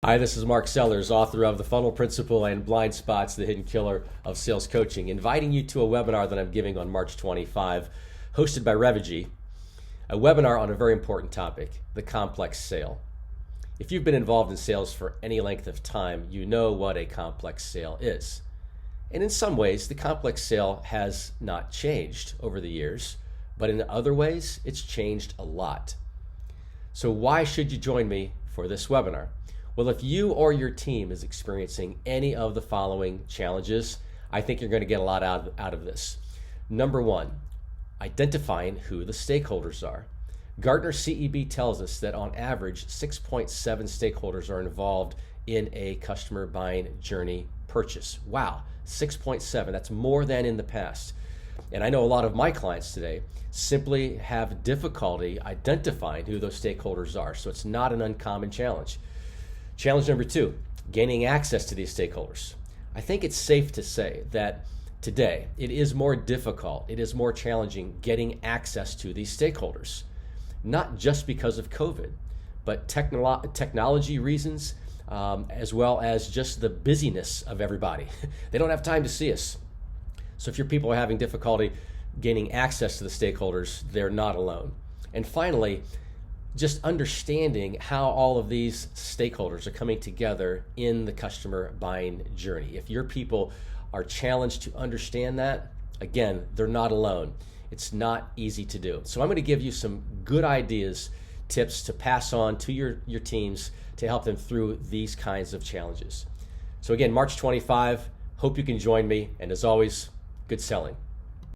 Hi, this is Mark Sellers, author of The Funnel Principle and Blind Spots, the Hidden Killer of Sales Coaching, inviting you to a webinar that I'm giving on March 25, hosted by Revegy, a webinar on a very important topic, the complex sale. If you've been involved in sales for any length of time, you know what a complex sale is. And in some ways, the complex sale has not changed over the years, but in other ways, it's changed a lot. So why should you join me for this webinar? Well, if you or your team is experiencing any of the following challenges, I think you're going to get a lot out of this. Number one, identifying who the stakeholders are. Gartner CEB tells us that on average, 6.7 stakeholders are involved in a customer buying journey purchase. Wow, 6.7, that's more than in the past. And I know a lot of my clients today simply have difficulty identifying who those stakeholders are, so it's not an uncommon challenge. Challenge number two, gaining access to these stakeholders. I think it's safe to say that today it is more difficult, it is more challenging getting access to these stakeholders, not just because of COVID, but technology reasons, as well as just the busyness of everybody. They don't have time to see us. So if your people are having difficulty gaining access to the stakeholders, they're not alone. And finally, just understanding how all of these stakeholders are coming together in the customer buying journey. If your people are challenged to understand that, again, they're not alone. It's not easy to do. So I'm going to give you some good ideas, tips to pass on to your teams to help them through these kinds of challenges. So again, March 25, hope you can join me. And as always, good selling.